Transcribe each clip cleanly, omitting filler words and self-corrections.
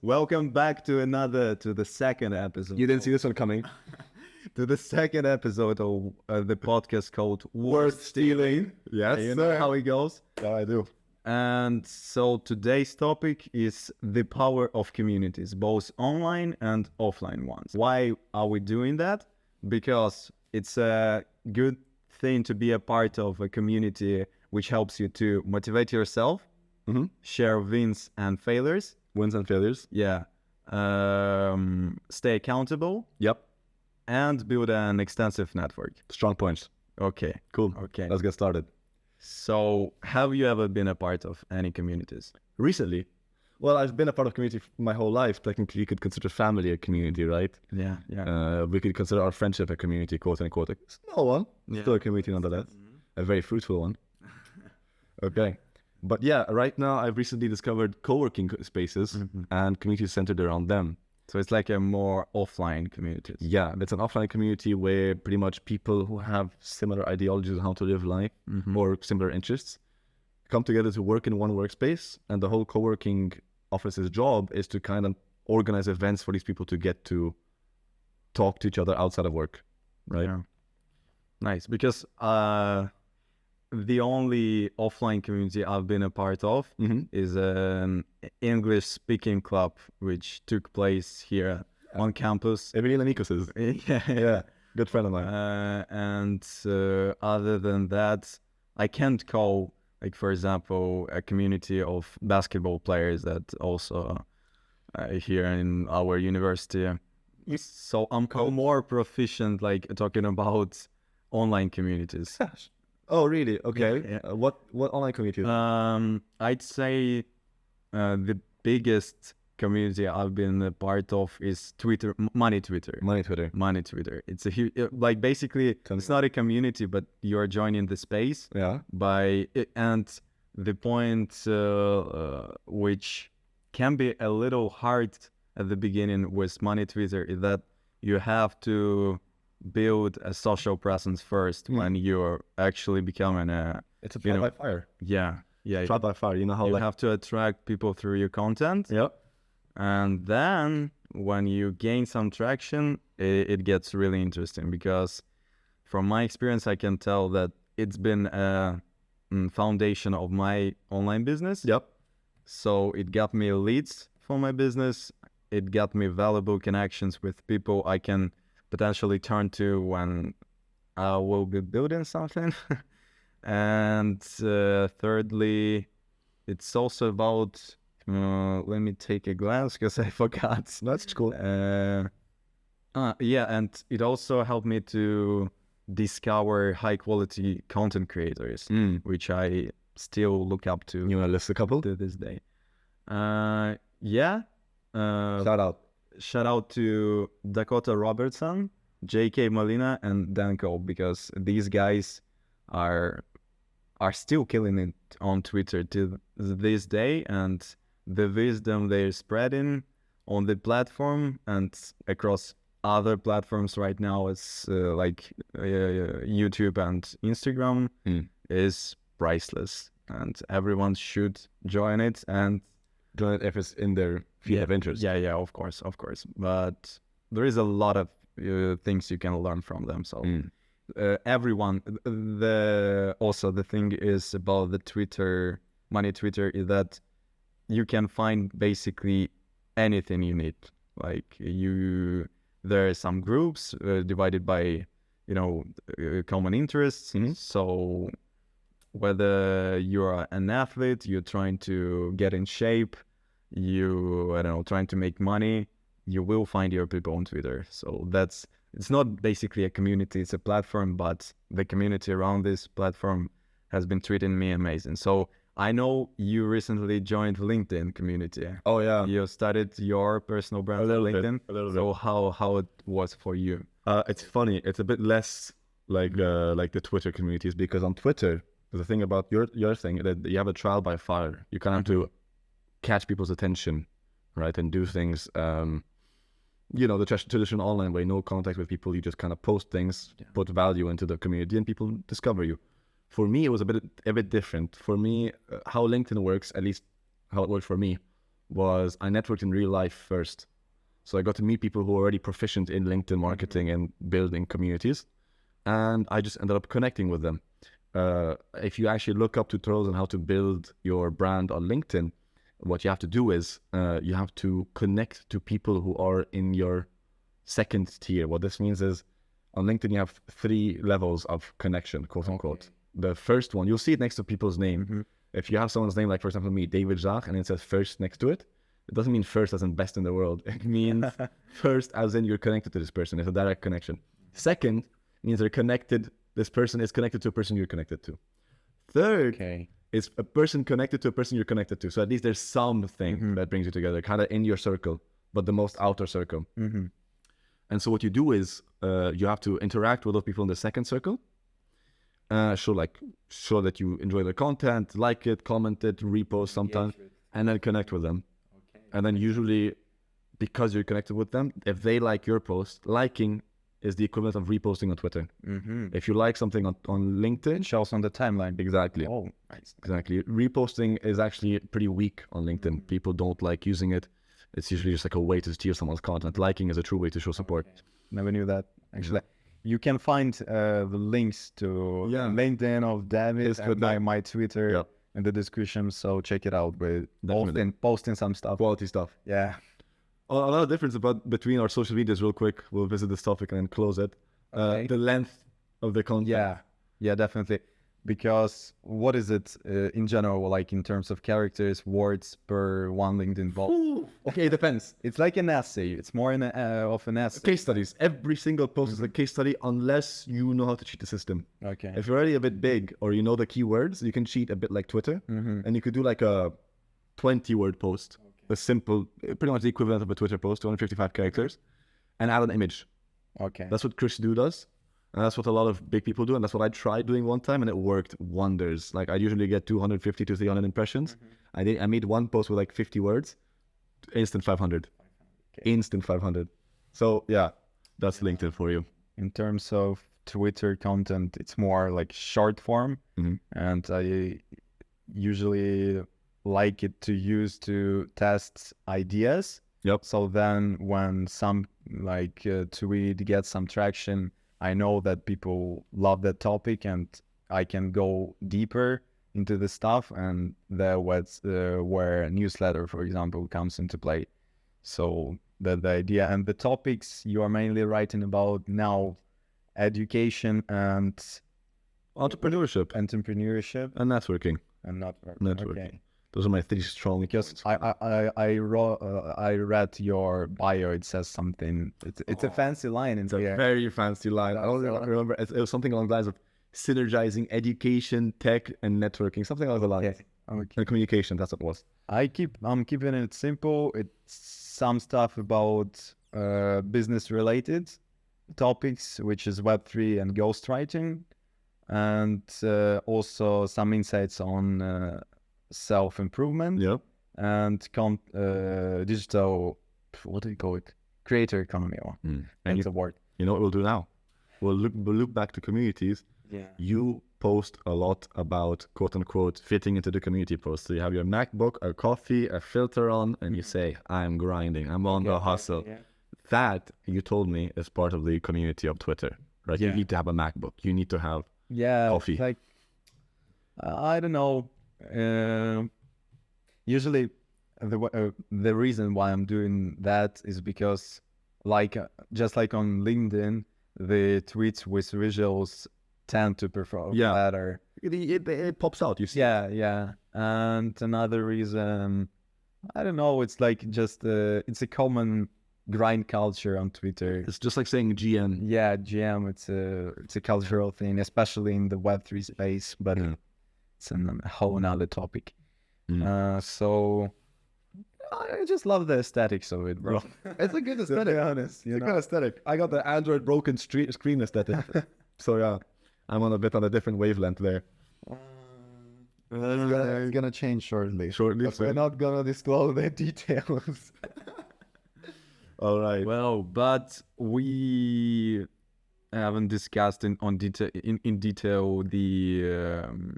Welcome back to the second episode. You didn't see this one coming. To the second episode of the podcast called Worth Stealing. Yes, You know how it goes. Yeah, I do. And so today's topic is the power of communities, both online and offline ones. Why are we doing that? Because it's a good thing to be a part of a community which helps you to motivate yourself, share wins and failures. Wins and failures. Yeah. Stay accountable Yep. and build an extensive network. Strong points. Okay. Cool. Okay. Let's get started. So have you ever been a part of any communities? Recently, well, I've been a part of community my whole life. Technically, you could consider family a community, right? Yeah. Yeah. We could consider our friendship a community, quote unquote. A small one, still a community nonetheless. A very fruitful one. Okay. But yeah, right now I've recently discovered co-working spaces and communities centered around them. So it's like a more offline community. Yeah, it's an offline community where pretty much people who have similar ideologies on how to live life or similar interests come together to work in one workspace. And the whole co-working office's job is to kind of organize events for these people to get to talk to each other outside of work, right? Yeah. Nice. Because the only offline community I've been a part of is an English speaking club, which took place here on campus. Emilian Amicus Yeah. Good friend of mine. And other than that, I can't call, like, for example, a community of basketball players that also here in our university. So I'm more proficient, like, talking about online communities. Oh, really? Okay. Yeah. What online community? I'd say the biggest community I've been a part of is Twitter, Money Twitter. Money Twitter. Money Twitter. It's a huge, like, basically, it's not a community, but you're joining the space Yeah. and the point which can be a little hard at the beginning with Money Twitter is that you have to build a social presence first when you're actually becoming a, It's a trial by fire. yeah. Trial by fire. You know how You like have to attract people through your content. yeah. And then when you gain some traction, it gets really interesting because from my experience, I can tell that it's been a foundation of my online business. Yep. So it got me leads for my business. It got me valuable connections with people I can potentially turn to when I will be building something. And thirdly, it's also about, let me take a glance because I forgot. That's cool. Yeah, and it also helped me to discover high quality content creators, which I still look up to You want to list a couple? to this day. Yeah. Shout Shout out to Dakota Robertson, J.K. Molina, and Danko, because these guys are still killing it on Twitter to this day, and the wisdom they're spreading on the platform and across other platforms right now, it's like YouTube and Instagram, is priceless, and everyone should join it and join it if it's in their field of interest. yeah, of course. But there is a lot of things you can learn from them. So everyone, the thing is about the Twitter, Money Twitter, is that you can find basically anything you need. Like there are some groups divided by, common interests. So whether you're an athlete, you're trying to get in shape, trying to make money, you will find your people on Twitter. So it's not basically a community, it's a platform, but the community around this platform has been treating me amazing. So I know you recently joined LinkedIn community. Oh yeah. You started your personal brand on LinkedIn. A little bit. So how it was for you? It's funny. It's a bit less like the Twitter communities, because on Twitter, the thing about your thing that you have a trial by fire. You kind of have to catch people's attention, right, and do things. The traditional online way, no contact with people. You just kind of post things, put value into the community, and people discover you. For me, it was a bit different. For me, how LinkedIn works, at least how it worked for me, was I networked in real life first. So I got to meet people who were already proficient in LinkedIn marketing and building communities. And I just ended up connecting with them. If you actually look up tutorials on how to build your brand on LinkedIn, what you have to do is you have to connect to people who are in your second tier. What this means is on LinkedIn, you have 3 levels of connection, quote unquote. The first one, you'll see it next to people's name. If you have someone's name, like for example me, David Jacques, and it says first next to it, it doesn't mean first as in best in the world. It means first as in you're connected to this person. It's a direct connection. Second means they're connected. This person is connected to a person you're connected to. Third is a person connected to a person you're connected to. So at least there's something that brings you together, kind of in your circle, but the most outer circle. And so what you do is you have to interact with those people in the second circle. Show that you enjoy the content, like it, comment it, repost sometimes, and then connect with them. And then usually, because you're connected with them, if they like your post, liking is the equivalent of reposting on Twitter. If you like something on LinkedIn, It shows on the timeline. exactly. Oh, nice. Exactly. Reposting is actually pretty weak on LinkedIn. People don't like using it. It's usually just like a way to steal someone's content. Liking is a true way to show support. Never knew that, actually. You can find the links to LinkedIn of David and my Twitter in the description, so check it out. We're often posting some stuff. Quality stuff. Yeah. Another difference between our social medias real quick, we'll visit this topic and then close it. The length of the content. Yeah, definitely. Because what is it in general, like in terms of characters, words per one LinkedIn post? Okay, it depends. It's like an essay. It's more of an essay. Case studies. Every single post is a case study unless you know how to cheat the system. Okay. If you're already a bit big or you know the keywords, you can cheat a bit like Twitter. And you could do like a 20-word post. A simple, pretty much the equivalent of a Twitter post, 255 characters, and add an image. Okay. That's what Chris Do does. And that's what a lot of big people do. And that's what I tried doing one time, and it worked wonders. Like I usually get 250 to 300 impressions. I made one post with like 50 words, instant 500. Instant 500. So yeah, that's LinkedIn for you. In terms of Twitter content, it's more like short form. And I usually like it to use to test ideas. So then when some like tweet gets some traction, I know that people love that topic and I can go deeper into the stuff, and that's where a newsletter, for example, comes into play. So the idea and the topics you are mainly writing about now, education and entrepreneurship and networking. Okay. Those are my 3 strong. Because I read your bio. It says something. It's a fancy line in there. It's a very fancy line. I don't remember. It was something along the lines of synergizing education, tech, and networking. Something along the lines. And communication. That's what it was. I'm keeping it simple. It's some stuff about business related topics, which is Web3 and ghostwriting, and also some insights on self-improvement and digital, what do you call it? Creator economy. That's a word. You know what we'll do now? We'll look back to communities. You post a lot about quote unquote fitting into the community post. So you have your MacBook, a coffee, a filter on, and you say, I'm grinding, I'm on the hustle. That, you told me, is part of the community of Twitter, right? You need to have a MacBook. You need to have coffee. Like, I don't know. Usually the reason why I'm doing that is because just like on LinkedIn, the tweets with visuals tend to perform better. It pops out, you see. Yeah. And another reason, I don't know, it's like just it's a common grind culture on Twitter. It's just like saying GM. Yeah, GM, it's a cultural thing, especially in the Web3 space, but it's a whole nother topic. So I just love the aesthetics of it, bro. It's a good aesthetic. To be honest, it's a good aesthetic. I got the Android broken screen aesthetic. So yeah, I'm on a different wavelength there. It's gonna change shortly. But we're not gonna disclose the details. All right. Well, but we haven't discussed in detail the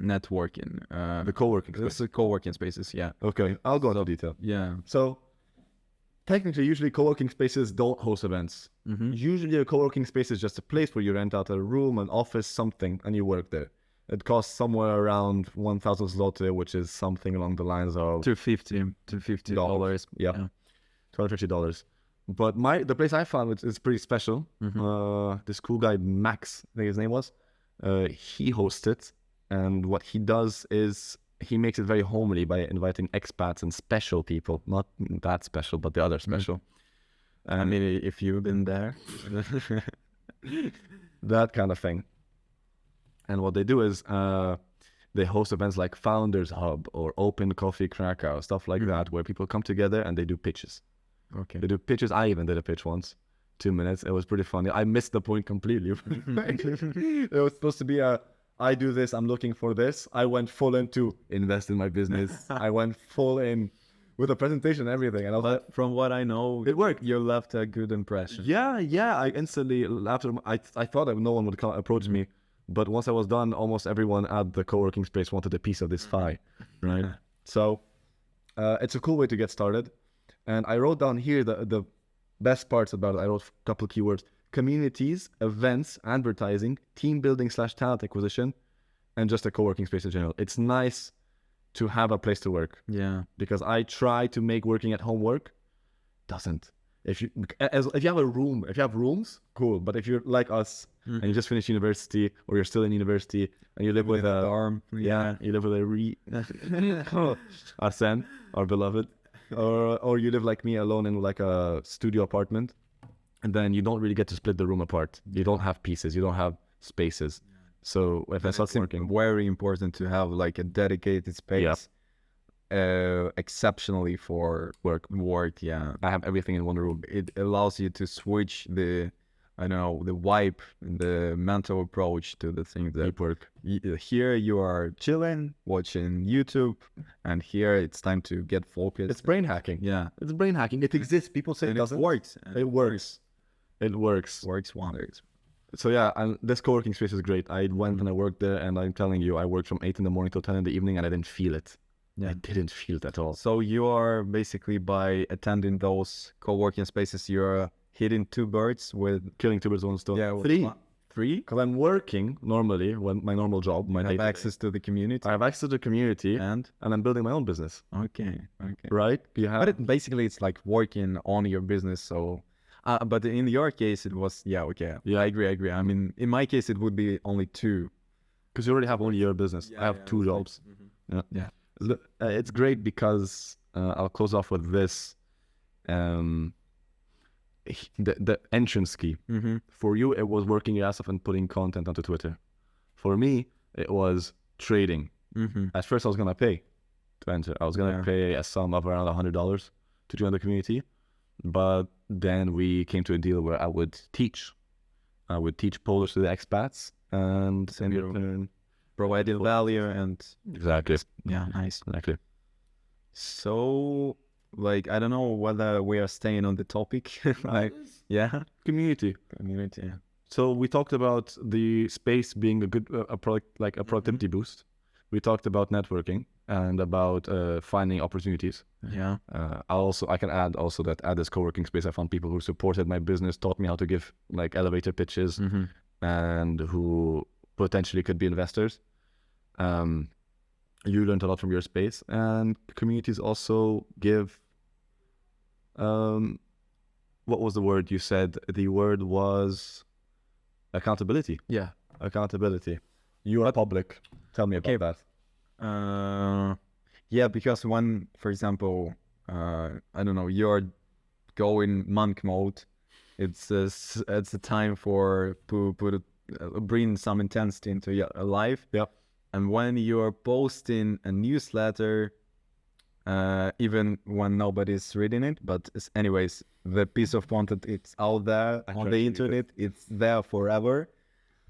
networking. The co-working It's space. a co-working spaces. Yeah. Okay, I'll go into detail. Yeah. So technically, usually co-working spaces don't host events. Usually a co-working space is just a place where you rent out a room, an office, something, and you work there. It costs somewhere around 1,000 zloty, which is something along the lines of $250. Yeah. $250. But the place I found is pretty special. This cool guy, Max, I think his name was, he hosts it. And what he does is he makes it very homely by inviting expats and special people. Not that special, but the other special. I mean, if you've been there. That kind of thing. And what they do is they host events like Founders Hub or Open Coffee Krakow, stuff like that, where people come together and they do pitches. Okay. They do pitches. I even did a pitch once, 2 minutes. It was pretty funny. I missed the point completely. It was supposed to be I do this, I'm looking for this. I went full into invest in my business. I went full in with a presentation and everything. And I was like, But from what I know, it worked. You left a good impression. Yeah. I instantly, after, I thought that no one would approach me. But once I was done, almost everyone at the co-working space wanted a piece of this pie, right? So it's a cool way to get started. And I wrote down here the best parts about it. I wrote a couple of keywords: communities, events, advertising, team building / talent acquisition, and just a co-working space in general. It's nice to have a place to work, Yeah. because I try to make working at home work. Doesn't. If you have a room, if you have rooms, cool. But if you're like us and you just finished university, or you're still in university and you live with a dorm. yeah, you live with a Arsene, our beloved, or you live like me alone in like a studio apartment, and then you don't really get to split the room apart. You don't have pieces, you don't have spaces. So if that's not working, Very important to have like a dedicated space. Exceptionally for work. Yeah. I have everything in one room. It allows you to switch the vibe, the mental approach to the things that Deep work. Here you are chilling, watching YouTube, and here it's time to get focused. It's brain hacking. Yeah. It's brain hacking. It exists. People say And it doesn't. works. It works. It works. Works wonders. So yeah, and this co-working space is great. I went and I worked there, and I'm telling you, I worked from 8 in the morning till 10 in the evening, and I didn't feel it. Yeah. I didn't feel it at all. So you are basically, by attending those co-working spaces, you're hitting two birds with Killing two birds with one stone. with Three. Three? Because I'm working normally, when my normal job, my You have day-to-day. access to the community. I have access to the community, And I'm building my own business. okay. Right? You have. But basically, it's like working on your business. So, but in your case, it was okay. Yeah. I agree. I mean, in my case, it would be only two. Because you already have only your business. I have two jobs. Yeah. Look, it's great because I'll close off with this. The entrance key. Mm-hmm. For you, it was working your ass off and putting content onto Twitter. For me, it was trading. Mm-hmm. At first, I was going to pay to enter. I was going to Yeah. pay a sum of around $100 to join the community. But then we came to a deal where I would teach. I would teach Polish to the expats, and in you- return, Providing value and exactly, nice. exactly. So, like, I don't know whether we are staying on the topic. Like, yeah, Community. community. So we talked about the space being a good a product, like a productivity boost. We talked about networking and about finding opportunities. Yeah. I can add also that at this co-working space, I found people who supported my business, taught me how to give like elevator pitches, Mm-hmm. and who potentially could be investors. You learned a lot from your space, and communities also give. What was the word you said? The word was accountability. Yeah. Accountability. You are public. Tell me about Okay. that. Yeah, because when, for example, I don't know, you're going monk mode, it's a time for bring some intensity into your life. Yep. And when you're posting a newsletter, even when nobody's reading it, but anyways, the piece of content, it's out there I on try the to internet, it's there forever.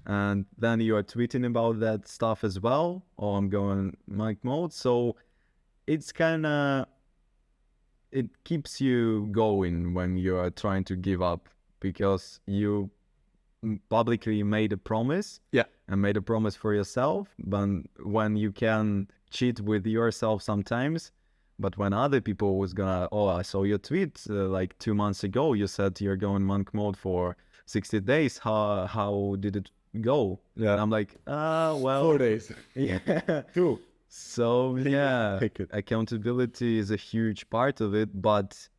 And then you are tweeting about that stuff as well, or I'm going monk mode. So it's kind of, it keeps you going when you are trying to give up, because you publicly made a promise. Yeah. And made a promise for yourself, but when you can cheat with yourself sometimes, but when other people was gonna, oh, I saw your tweet like 2 months ago, you said you're going monk mode for 60 days. How did it go? Yeah. And I'm like, well, 4 days. yeah. 2. So yeah, Take it. accountability is a huge part of it, but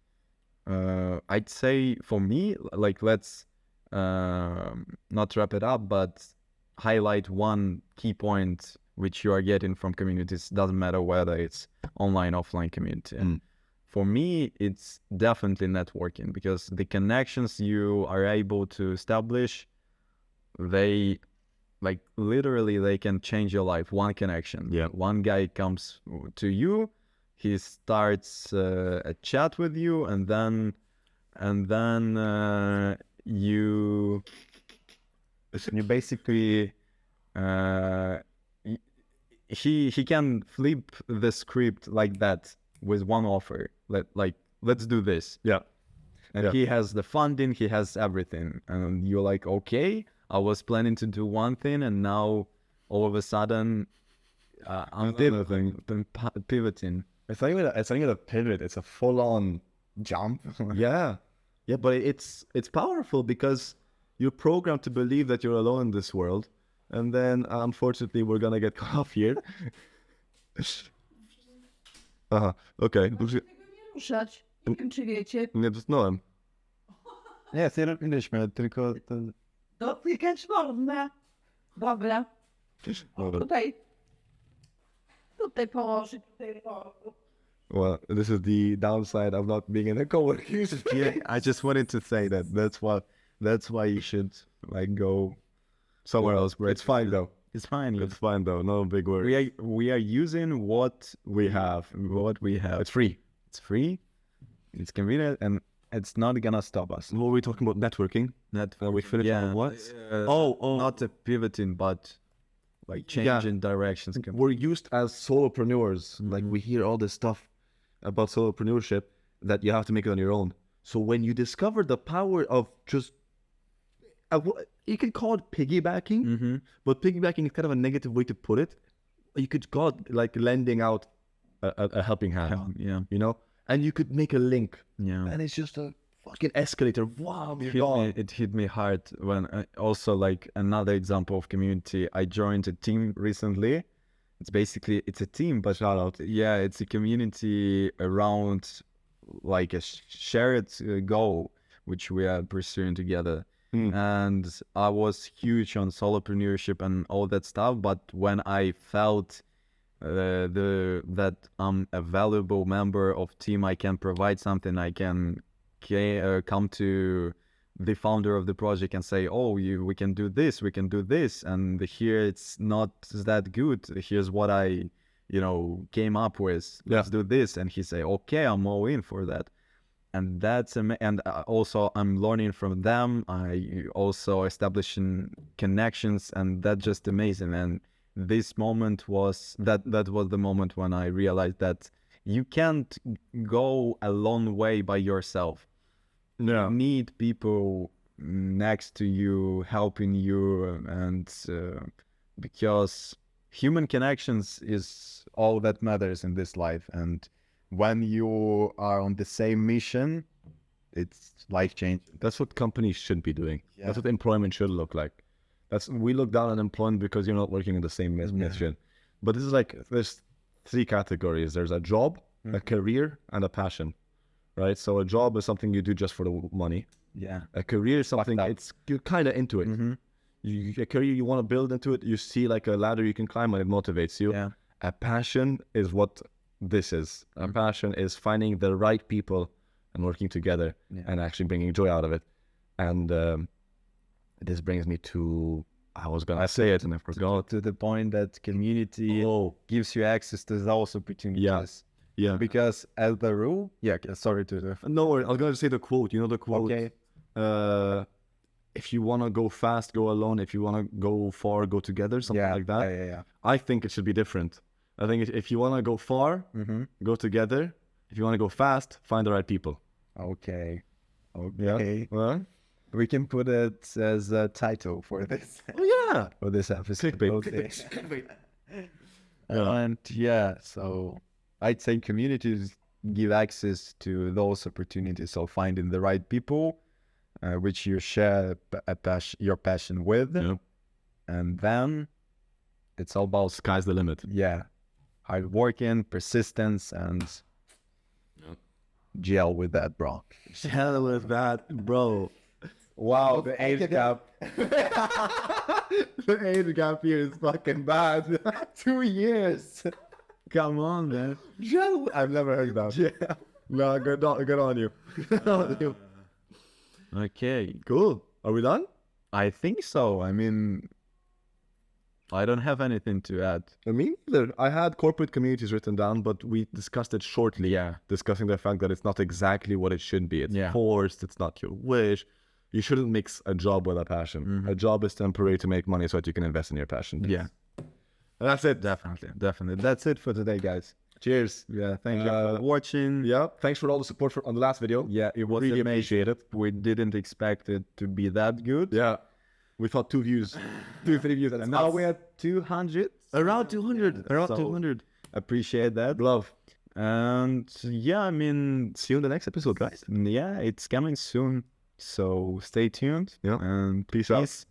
I'd say for me, like, let's not wrap it up, but highlight one key point which you are getting from communities. Doesn't matter whether it's online, offline community. And for me, it's definitely networking, because the connections you are able to establish, they, like, literally they can change your life. One connection. Yeah. One guy comes to you, he starts a chat with you, and then you basically he can flip the script like that with one offer. Let's do this. Yeah. And he has the funding, he has everything, and you're like, okay, I was planning to do one thing, and now all of a sudden I'm pivoting. It's not even a pivot. It's a full-on Jump. yeah, but it's powerful because you're programmed to believe that you're alone in this world, and then unfortunately we're gonna get cut off here. Okay. Ruszać. Nie wiem, czy wiecie. Nie dotknąłem. Nie, zrobiliśmy, tylko to... Dotykać można. Dobra. Dobra. Tutaj położyć, tutaj położyć. Well, this is the downside of not being in a co-working space. Yeah, I just wanted to say that. That's why you should, like, go Somewhere else. It's fine though. It's fine. It's fine though. No big worry. We are using what We have. It's It's free. It's free. It's convenient, and it's not gonna stop us. What were we talking about? Networking. Network. We finished on what? Oh, not a pivoting, but like changing directions. We're used as solopreneurs. Like we hear all this stuff about solopreneurship that you have to make it on your own. So when you discover the power of just, you could call it piggybacking, but piggybacking is kind of a negative way to put it. You could call it like lending out a helping hand. Yeah. You know, and you could make a link. Yeah. And it's just a fucking escalator. Wow, you're gone. It hit me hard when also, like, another example of community. I joined a team recently. It's a team, but Shout out. yeah, it's a community around like a shared goal, which we are pursuing together. And I was huge on solopreneurship and all that stuff, but when I felt that I'm a valuable member of team, I can provide something, I can come to the founder of the project and say, oh, we can do this, and here it's not that good, here's what I came up with, let's do this, and he say, okay, I'm all in for that. And that's and also I'm learning from them, I also establishing connections, and that's just amazing. And this moment was that was the moment when I realized that you can't go a long way by yourself. Yeah. You need people next to you, helping you, and because human connections is all that matters in this life. And when you are on the same mission, it's life-changing. That's what companies should be doing. Yeah. That's what employment should look like. We look down on employment because you're not working in the same mission. But this is like, there's 3 categories. There's a job, a career, and a passion, right? So a job is something you do just for the money. Yeah. A career is something you're kind of into it. A career you want to build into it. You see like a ladder you can climb and it motivates you. Yeah. A passion is what this is. A passion is finding the right people and working together and actually bringing joy out of it. And this brings me to, I was going to say it and I forgot. To the point that community gives you access to those opportunities. Yeah. Because as the rule, sorry to No worries. I was going to say the quote. You know the quote? Okay. If you want to go fast, go alone. If you want to go far, go together. Something like that. Yeah. I think it should be different. I think if you want to go far, go together. If you want to go fast, find the right people. Okay. Yeah. Well, We can put it as a title for this Oh for this episode. yeah. And yeah, so I'd say communities give access to those opportunities. So finding the right people, which you share your passion with, Yeah. and then it's all about Sky's the limit. yeah, hard working, persistence, and Yeah. gel with that, bro. Hell with that, bro. Wow, the age gap. The age gap here is fucking bad. 2 years. Come on, man. I've never heard that. Yeah. No, good on you. Good on you. Okay. Cool. Are we done? I think so. I mean, I don't have anything to add. Me neither. I had corporate communities written down, but we discussed it shortly. Yeah. Discussing the fact that it's not exactly what it should be. It's Yeah. forced. It's not your wish. You shouldn't mix a job with a passion. A job is temporary to make money so that you can invest in your passion. Yeah. And that's it. Definitely. That's it for today, guys. Cheers. Yeah. Thank you for watching. Yeah. Thanks for all the support on the last video. Yeah, it was Really amazing. appreciate it. We didn't expect it to be that good. Yeah. We thought 2 views. 2-3 views. And now we're at 200. around 200. Around So- 200. Appreciate that. Love. And yeah, I mean, See you in the next episode, guys. yeah, it's coming soon. So stay tuned. Yeah. And Peace out.